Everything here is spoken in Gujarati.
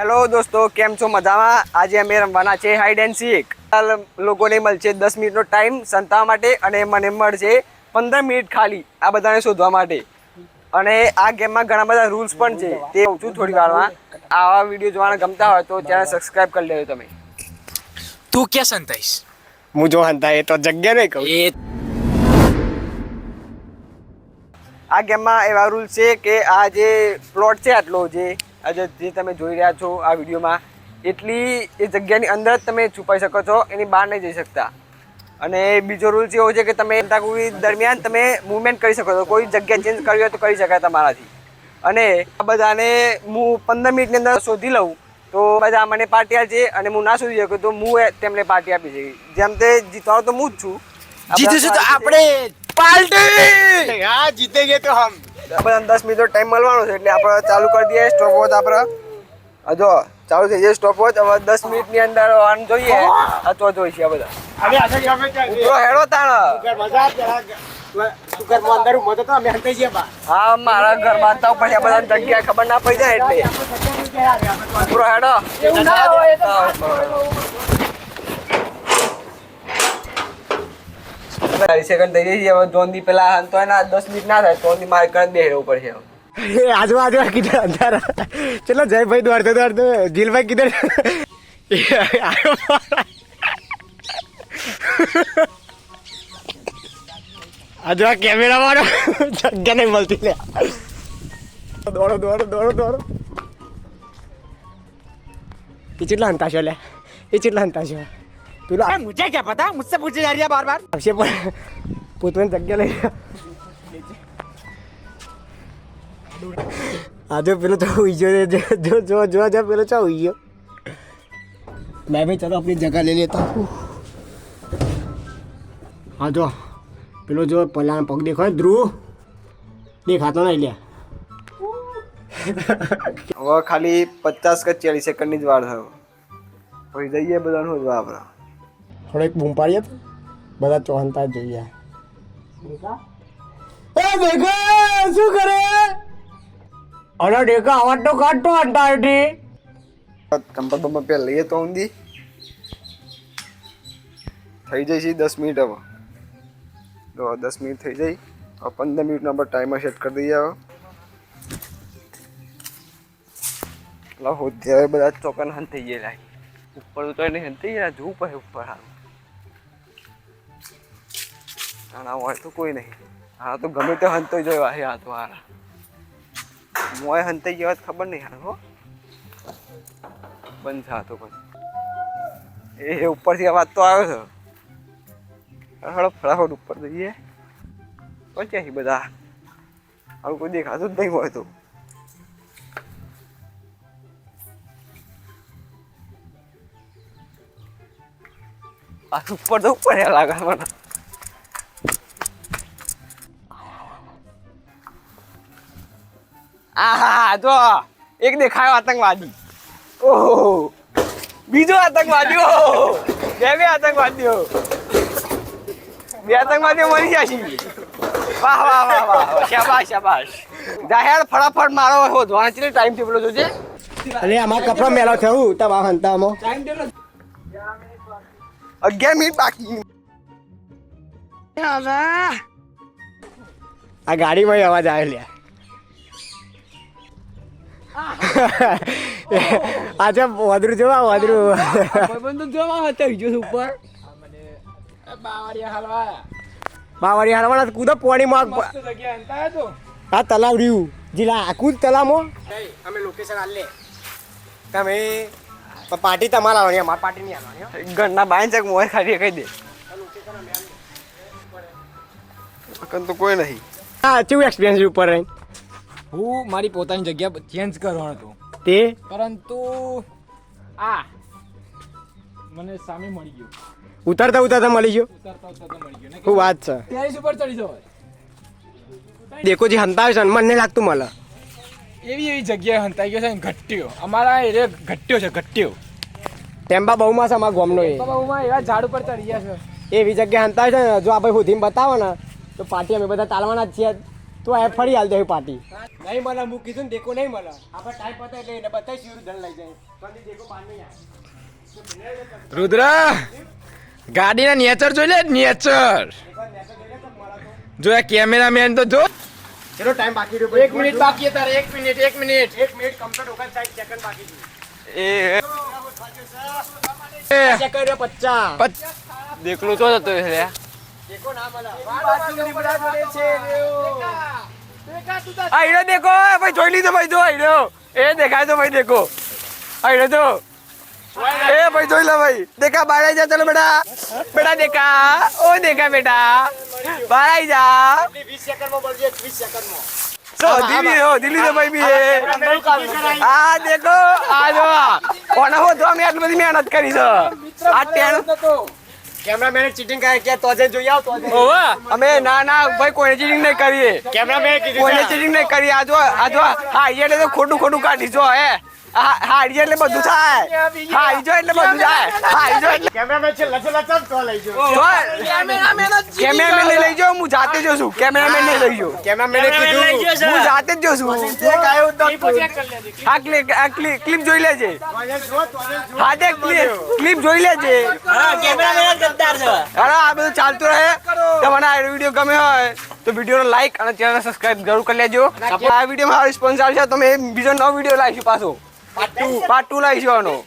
હેલો દોસ્તો, કેમ છો? મજામાં? આજે અમે રમવાના છે હાઈડ એન્ડ સીક. લોકોને મળશે 10 મિનિટનો ટાઈમ સંતાવા માટે અને મને મળશે 15 મિનિટ ખાલી આ બધાને શોધવા માટે. અને આ ગેમમાં ઘણા બધા રૂલ્સ પણ છે, તે કહું છું થોડી વારમાં. આવા વિડીયો જોવાના ગમતા હોય તો ચેનલ સબસ્ક્રાઇબ કરી લેજો તમે. તું ક્યાં સંતાઈશ? હું જો હંતા એ તો જગ્યા નહીં કહું. આ ગેમમાં એવા રૂલ્સ છે કે આ જે પ્લોટ છે આટલો જે તમે જોઈ રહ્યા છો આ વિડીયોમાં, એટલી એ જગ્યાની અંદર જ તમે છુપાઈ શકો છો, એની બહાર નહીં જઈ શકતા. અને બીજો રૂલ્સ એવો છે કે તમે અંતાકુરી દરમિયાન તમે મૂવમેન્ટ કરી શકો છો, કોઈ જગ્યા ચેન્જ કરવી હોય તો કરી શકાય તમારાથી. અને આ બધાને હું 15 મિનિટની અંદર શોધી લઉં તો બધા મને પાર્ટી આપશે, અને હું ના શોધી શકું તો હું તેમને પાર્ટી આપી શકીશ. જેમ તે જીતવાનો તો હું જ છું. જીતીશું તો આપણે પાર્ટી. હા, જીતે ગયે તો હમ. બધા 10 મિનિટનો ટાઈમ મળવાનો છે, એટલે આપણે ચાલુ કરી દઈએ સ્ટોપ વોચ. આપણે જો ચાલુ થઈ જાય સ્ટોપ વોચ. હવે 10 મિનિટની અંદર આમ જોઈએ અથવા જોઈ છે બધા. હેડો તાણ. હા, મારા ઘરમાં આવતા પછી આ બધા જગ્યા ખબર ના પડી જાય એટલે પૂરો હેડો. 40 સેકન્ડ થઈ જાય. હવે જોનથી પેલા તો એના 10 મિનિટ ના થાય તો મારે કણ બે હેડવું પડશે. આજુ કિધર અંધારા. ચલો જયભાઈ દોડતો જીલભાઈ કિધર. આજુ આ કેમેરા વાળો જગ્યા નહીં મળતી લે. દોડો એ કેટલા હંતા છે લે, એ કેટલા હંતા છે પેલો. મુझे क्या पता, मुझसे पूछे जा रही है बार बार. આવશે પણ પોતાની જગ્યા લઈ. આજે પેલો તો હુઈ ગયો. જો પેલો ચા હુઈ ગયો. मैं भी चलो अपनी जगह ले लेता हूँ. हाँ जो પેલો જો પલાણ પગ દેખાય ધ્રુવ દેખાતો નહીં લે. હવે ખાલી 50 કે 40 સેકન્ડની જ વાર થયો પછી જઈએ બધાનું શોધવા આપણે. થોડો એક બૂમ પાડીએ તો બધા ચોહનતા જોઈએ. એ દેખા શું કરે? અરે દેખા અવાજ તો કાઢતો અંતારથી. ચંપલ બંપલ પહેલા લઈએ તો ઊંધી થઈ જાય છે 10 મિનિટ. હવે તો 10 મિનિટ થઈ જાય. હવે 15 મિનિટનો આપણે ટાઈમર સેટ કરી દઈએ. હવે હોતી હવે બધા ચોકન હન થઈ ગયેલા ઉપર તો નહીં હન થઈ ગયા. જોવું પડે ઉપર. આના હોય તો કોઈ નહીં. હા તો ગમે તે હંતો જોયો આ તો હારા મોય હંતાઈ ગયા ખબર નહીં. હાર હો બંધ થા તો પણ એ ઉપરથી અવાજ તો આવ્યો છે. હળો ફટાફટ ઉપર જઈએ. પહોંચ્યા બધા. આવું કોઈ દેખાતું જ નહીં હોય તો. આ ઉપર તો ઉપર લાગે મને. આહા જો એક દેખાયો આતંકવાદી. ઓહો, બીજો આતંકવાદી. ઓહો, બે આતંકવાદીઓ. બે આતંકવાદીઓ મરી ગયા છે. વાહ. શાબાશ. જાહેર ફટાફટ મારો શોધવાનો છે ટાઈમ ટેબલ જોજે. અરે આમાં કપડો મેલો થયું તમારા હંતામાં. 11 મિનિટ બાકી. આ ગાડીમાં અવાજ આવે લે. આજે વાદરું જોવા ઉપર બાવળી હાલવાના કૂદો પાણીમાં. આ તલાવ રહ્યું જીલા આખું તલાવમાં. અમે લોકેશન હાલ લે. તમે પાર્ટી તમારે આવવાની, અમારી પાર્ટી નહીં આવવાની. ઘરના બાય ચક મોય ખાલી કહી દે. તો કોઈ નહીં. હા, કેવું એક્સપિરિયન્સ ઉપર રહી? હું મારી પોતાની જગ્યા ચેન્જ કરવાનો હતો તે પરંતુ આ મને સામે મળી ગયો. ઉતરતા મળી ગયો. મળી ગયો. શું વાત છે? ટેરેસ ઉપર ચડી જવાય. દેખો જે હંતાવે છે મને લાગતું મળે. એવી જગ્યાએ હંતાઈ ગયો છે ઘટ્ટીઓ. અમારા એરિયા ઘટ્ટીઓ છે, ઘટ્ટીઓ. ટેમ્પા બહુમાં છે અમારા ગામનો. એ બહુમાં એવા ઝાડ ઉપર ચડી ગયા છે. એવી જગ્યાએ હંતાવે છે ને, જો આપણે સુધીને બતાવો ને તો પાર્ટી અમે બધા તાલવાના જ છીએ. તો આ ફરી હાલ દે પાર્ટી નહીં મળે હું કીધું ને દેખો નહીં મળે આપણે ટાઈમ પતે એટલે એને બતાવી શિવરું ધન લઈ જાય પણ દેખો બહાર નહીં આવે રુદ્ર ગાડીના નેચર જોઈ લે નેચર જો આ કેમેરામેન તો જો ચલો ટાઈમ બાકી રહ્યો 1 મિનિટ બાકી છે તારે 1 minute 1 minute 1 minute complete 59 second બાકી છે એ ચેક કર્યો 50 દેખલું તો હતો એટલે દેખો ના મળે આ હીરો દેખો ભાઈ જોઈ લીધો ભાઈ જો હીરો એ દેખાય તો ભાઈ દેખો આ હીરો તો એ ભાઈ જોઈ લો ભાઈ દેખા બહાર આવી જા ચલો બેટા બેટા દેખા ઓ દેખા બેટા બહાર આવી જા 20 સેકન્ડમાં બોલજે 20 સેકન્ડમાં તો દિલ્હી તો ભાઈ બી એ આ દેખો આ જો કોના હો તો અમે આટલી બધી મહેનત કરી છે આ ટેણ કેમેરામેન ચીટિંગ કરે કે તો જે જોઈ આવ તો ઓવા અમે ના ભાઈ કોઈ ચીટિંગ નહીં કરીએ કેમેરામેન કીધું કોઈને ચીટિંગ નહીં કરી આ જો હા એટલે તો ખોટું કાઢી જો હે હા એટલે બધું થાય હા એટલે બધું થાય હા એટલે કેમેરામેન છે લચલચમ તો લઈ જો કેમેરામેન ને લઈ જાઓ હું જાતે જ છું કેમેરામેન ને લઈ જાઓ કેમેરામેન કીધું હું જાતે જ છું એક આયો તો આ ક્લિપ જોઈ લેજે હા તે ક્લિપ જોઈ લેજે અરે આ બધું ચાલતું રહે તમને આ વિડીયો ગમે હોય તો વિડીયોને લાઈક અને ચેનલને સબસ્ક્રાઇબ જરૂર કરી લેજો આ વિડીયોમાં મારો રિસ્પોન્સ આવશે તો મેં બીજો નવો વિડીયો લાવીશું પાછો પાર્ટ 2 લાવીશું આનો